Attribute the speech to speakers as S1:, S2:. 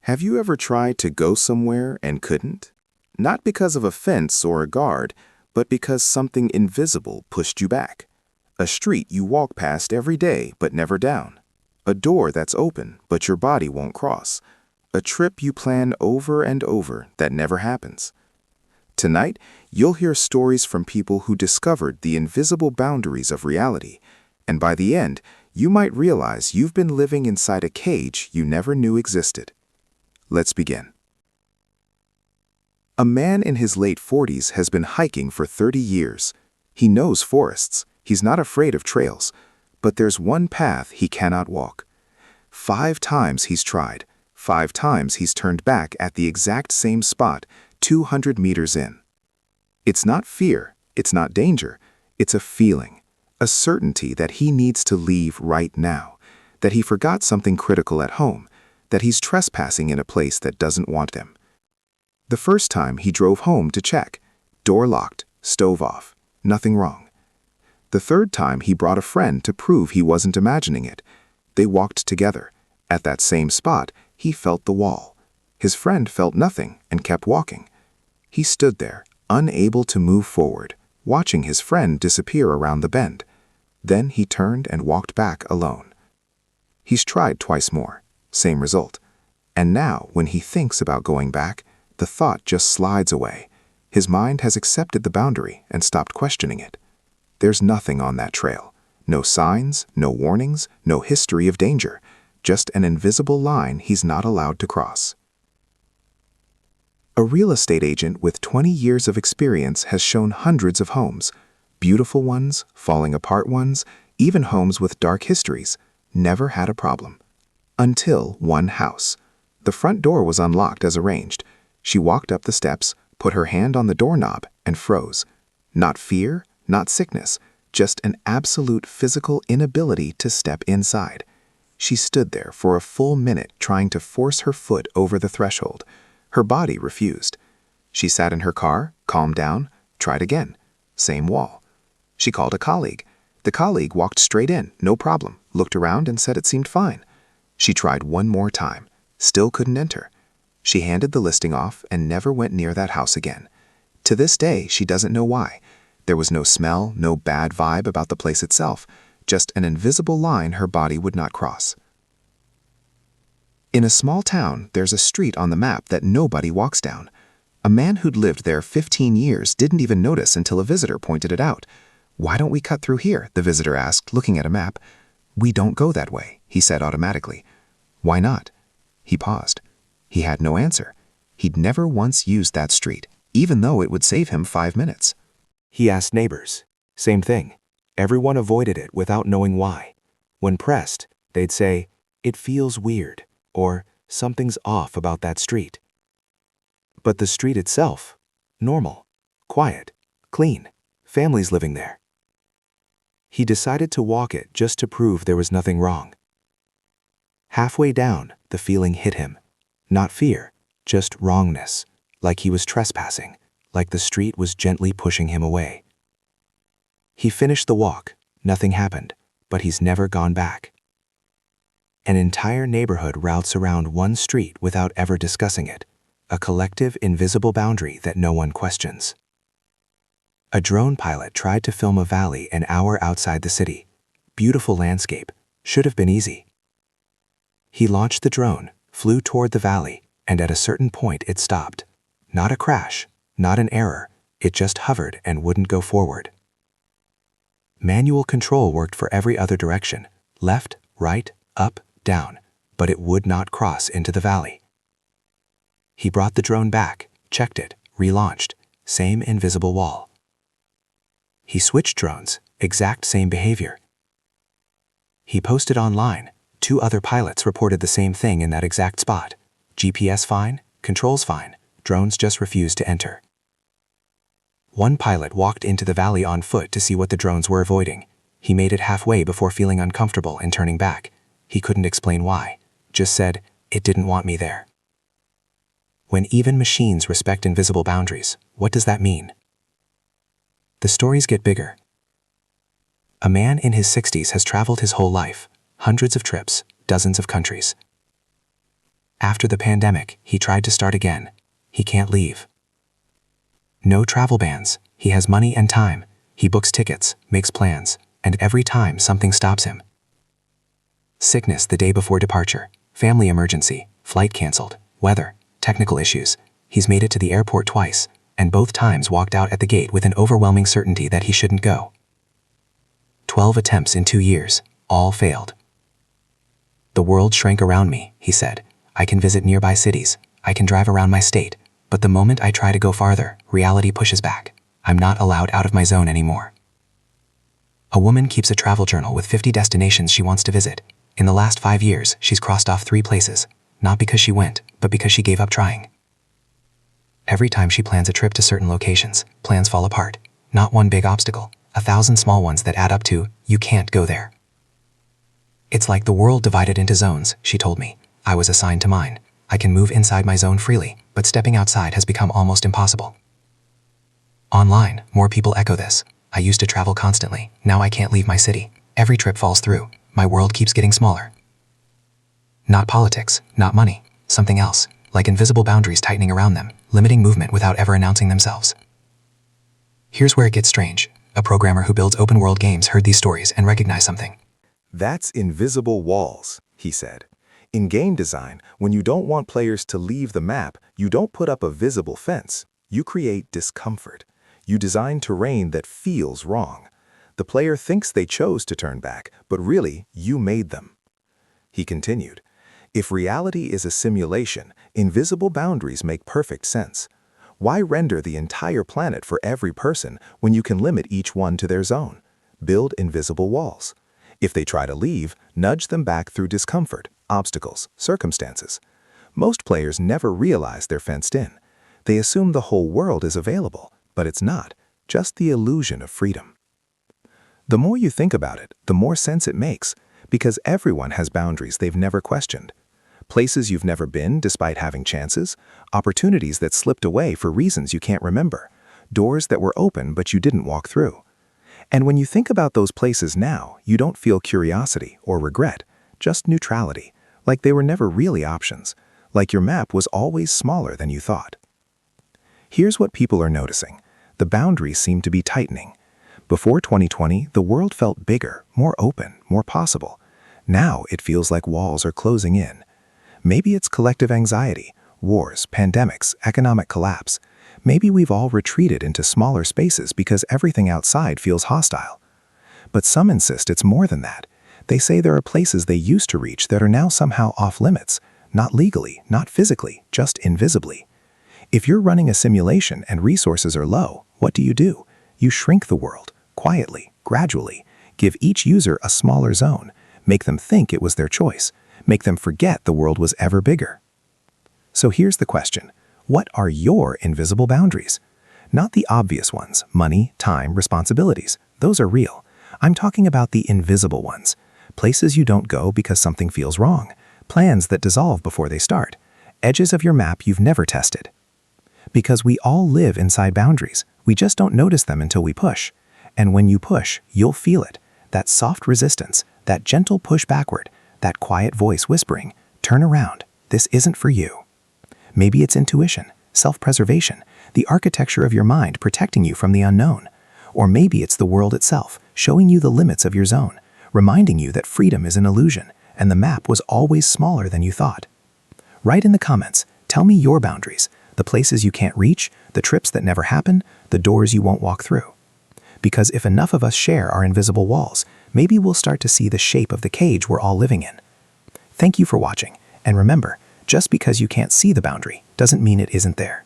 S1: Have you ever tried to go somewhere and couldn't? Not because of a fence or a guard, but because something invisible pushed you back. A street you walk past every day but never down. A door that's open but your body won't cross. A trip you plan over and over that never happens. Tonight, you'll hear stories from people who discovered the invisible boundaries of reality, and by the end, you might realize you've been living inside a cage you never knew existed. Let's begin. A man in his late 40s has been hiking for 30 years. He knows forests. He's not afraid of trails. But there's one path he cannot walk. 5 times he's tried. 5 times he's turned back at the exact same spot, 200 meters in. It's not fear. It's not danger. It's a feeling, a certainty that he needs to leave right now, that he forgot something critical at home, that he's trespassing in a place that doesn't want him. The first time he drove home to check. Door locked, stove off, nothing wrong. The third time he brought a friend to prove he wasn't imagining it. They walked together. At that same spot, he felt the wall. His friend felt nothing and kept walking. He stood there, unable to move forward, watching his friend disappear around the bend. Then he turned and walked back alone. He's tried twice more, same result. And now, when he thinks about going back, the thought just slides away. His mind has accepted the boundary and stopped questioning it. There's nothing on that trail. No signs, no warnings, no history of danger. Just an invisible line he's not allowed to cross. A real estate agent with 20 years of experience has shown hundreds of homes. Beautiful ones, falling apart ones, even homes with dark histories. Never had a problem. Until one house. The front door was unlocked as arranged. She walked up the steps, put her hand on the doorknob, and froze. Not fear, not sickness, just an absolute physical inability to step inside. She stood there for a full minute trying to force her foot over the threshold. Her body refused. She sat in her car, calmed down, tried again. Same wall. She called a colleague. The colleague walked straight in, no problem, looked around and said it seemed fine. She tried one more time. Still couldn't enter. She handed the listing off and never went near that house again. To this day, she doesn't know why. There was no smell, no bad vibe about the place itself, just an invisible line her body would not cross. In a small town, there's a street on the map that nobody walks down. A man who'd lived there 15 years didn't even notice until a visitor pointed it out. "Why don't we cut through here?" the visitor asked, looking at a map. "We don't go that way," he said automatically. "Why not?" He paused. He had no answer. He'd never once used that street, even though it would save him 5 minutes. He asked neighbors. Same thing. Everyone avoided it without knowing why. When pressed, they'd say, "It feels weird," or "Something's off about that street." But the street itself, normal, quiet, clean, families living there. He decided to walk it just to prove there was nothing wrong. Halfway down, the feeling hit him. Not fear, just wrongness, like he was trespassing, like the street was gently pushing him away. He finished the walk. Nothing happened, but he's never gone back. An entire neighborhood routes around one street without ever discussing it, a collective invisible boundary that no one questions. A drone pilot tried to film a valley an hour outside the city. Beautiful landscape, should have been easy. He launched the drone, flew toward the valley, and at a certain point it stopped. Not a crash, not an error, it just hovered and wouldn't go forward. Manual control worked for every other direction, left, right, up, down, but it would not cross into the valley. He brought the drone back, checked it, relaunched, same invisible wall. He switched drones, exact same behavior. He posted online. 2 other pilots reported the same thing in that exact spot. GPS fine, controls fine, drones just refused to enter. One pilot walked into the valley on foot to see what the drones were avoiding. He made it halfway before feeling uncomfortable and turning back. He couldn't explain why, just said, "It didn't want me there." When even machines respect invisible boundaries, what does that mean? The stories get bigger. A man in his 60s has traveled his whole life, hundreds of trips, dozens of countries.
S2: After the pandemic, he tried to start again. He can't leave. No travel bans. He has money and time. He books tickets, makes plans, and every time something stops him. Sickness the day before departure, family emergency, flight canceled, weather, technical issues. He's made it to the airport twice, and both times walked out at the gate with an overwhelming certainty that he shouldn't go. 12 attempts in 2 years, all failed. The world shrank around me, he said. I can visit nearby cities, I can drive around my state, but the moment I try to go farther, reality pushes back. I'm not allowed out of my zone anymore. A woman keeps a travel journal with 50 destinations she wants to visit. In the last 5 years, she's crossed off 3 places, not because she went, but because she gave up trying. Every time she plans a trip to certain locations, plans fall apart. Not one big obstacle, 1,000 small ones that add up to, you can't go there. It's like the world divided into zones, she told me. I was assigned to mine. I can move inside my zone freely, but stepping outside has become almost impossible. Online, more people echo this. I used to travel constantly, now I can't leave my city. Every trip falls through, my world keeps getting smaller. Not politics, not money, something else, like invisible boundaries tightening around them, limiting movement without ever announcing themselves. Here's where it gets strange. A programmer who builds open-world games heard these stories and recognized something.
S1: That's invisible walls, he said. In game design, when you don't want players to leave the map, you don't put up a visible fence. You create discomfort. You design terrain that feels wrong. The player thinks they chose to turn back, but really, you made them. He continued, if reality is a simulation, invisible boundaries make perfect sense. Why render the entire planet for every person when you can limit each one to their zone? Build invisible walls. If they try to leave, nudge them back through discomfort, obstacles, circumstances. Most players never realize they're fenced in. They assume the whole world is available, but it's not, just the illusion of freedom. The more you think about it, the more sense it makes, because everyone has boundaries they've never questioned. Places you've never been despite having chances, opportunities that slipped away for reasons you can't remember, doors that were open but you didn't walk through. And when you think about those places now, you don't feel curiosity or regret, just neutrality, like they were never really options, like your map was always smaller than you thought. Here's what people are noticing. The boundaries seem to be tightening. Before 2020, the world felt bigger, more open, more possible. Now it feels like walls are closing in. Maybe it's collective anxiety, wars, pandemics, economic collapse. Maybe we've all retreated into smaller spaces because everything outside feels hostile. But some insist it's more than that. They say there are places they used to reach that are now somehow off limits, not legally, not physically, just invisibly. If you're running a simulation and resources are low, what do? You shrink the world, quietly, gradually, give each user a smaller zone, make them think it was their choice, make them forget the world was ever bigger. So here's the question. What are your invisible boundaries? Not the obvious ones, money, time, responsibilities. Those are real. I'm talking about the invisible ones. Places you don't go because something feels wrong. Plans that dissolve before they start. Edges of your map you've never tested. Because we all live inside boundaries. We just don't notice them until we push. And when you push, you'll feel it. That soft resistance, that gentle push backward, that quiet voice whispering, turn around, this isn't for you. Maybe it's intuition, self-preservation, the architecture of your mind protecting you from the unknown. Or maybe it's the world itself, showing you the limits of your zone, reminding you that freedom is an illusion, and the map was always smaller than you thought. Write in the comments, tell me your boundaries, the places you can't reach, the trips that never happen, the doors you won't walk through. Because if enough of us share our invisible walls, maybe we'll start to see the shape of the cage we're all living in. Thank you for watching, and remember, just because you can't see the boundary doesn't mean it isn't there.